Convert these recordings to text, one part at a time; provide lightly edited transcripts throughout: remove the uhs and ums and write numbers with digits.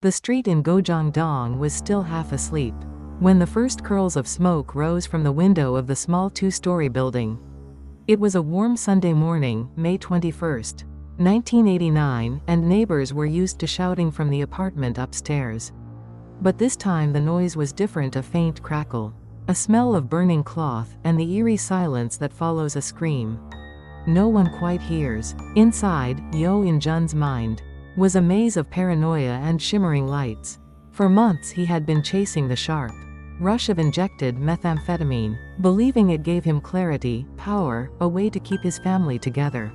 The street in Gojongdong was still half asleep when the first curls of smoke rose from the window of the small two-story building. It was a warm Sunday morning, May 21, 1989, and neighbors were used to shouting from the apartment upstairs. But this time the noise was different, a faint crackle, a smell of burning cloth, and the eerie silence that follows a scream. No one quite hears. Inside, Yo In-jun's mind was a maze of paranoia and shimmering lights. For months he had been chasing the sharp rush of injected methamphetamine, believing it gave him clarity, power, a way to keep his family together.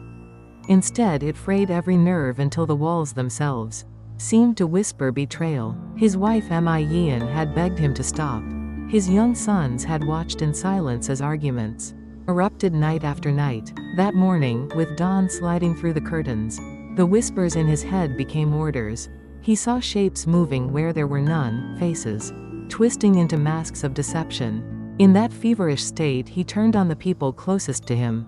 Instead, it frayed every nerve until the walls themselves seemed to whisper betrayal. His wife Mi Yeon had begged him to stop. His young sons had watched in silence as arguments erupted night after night. That morning, with dawn sliding through the curtains, the whispers in his head became orders. He saw shapes moving where there were none, faces twisting into masks of deception. In that feverish state, he turned on the people closest to him.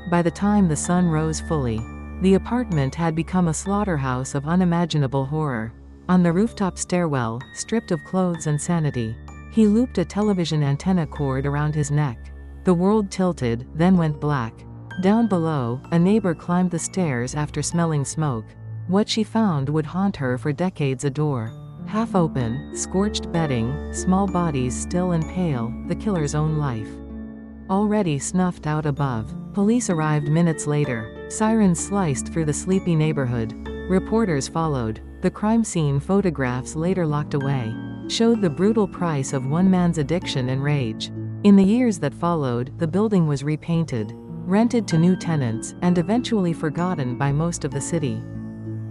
By the time the sun rose fully, the apartment had become a slaughterhouse of unimaginable horror. On the rooftop stairwell, stripped of clothes and sanity, he looped a television antenna cord around his neck. The world tilted, then went black. Down below, a neighbor climbed the stairs after smelling smoke. What she found would haunt her for decades: a door half open, scorched bedding, small bodies still and pale, the killer's own life already snuffed out above. Police arrived minutes later. Sirens sliced through the sleepy neighborhood. Reporters followed. The crime scene photographs, later locked away, showed the brutal price of one man's addiction and rage. In the years that followed, the building was repainted, rented to new tenants, and eventually forgotten by most of the city.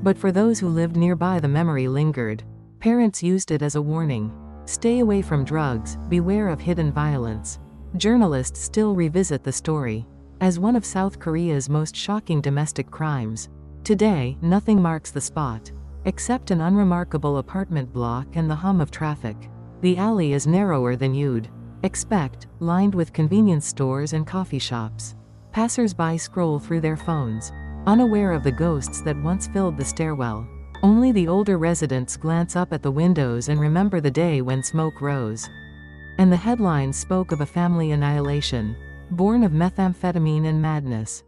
But for those who lived nearby, the memory lingered. Parents used it as a warning. Stay away from drugs, beware of hidden violence. Journalists still revisit the story as one of South Korea's most shocking domestic crimes. Today, nothing marks the spot, except an unremarkable apartment block and the hum of traffic. The alley is narrower than you'd expect, lined with convenience stores and coffee shops. Passers-by scroll through their phones, unaware of the ghosts that once filled the stairwell. Only the older residents glance up at the windows and remember the day when smoke rose. And the headlines spoke of a family annihilation, born of methamphetamine and madness.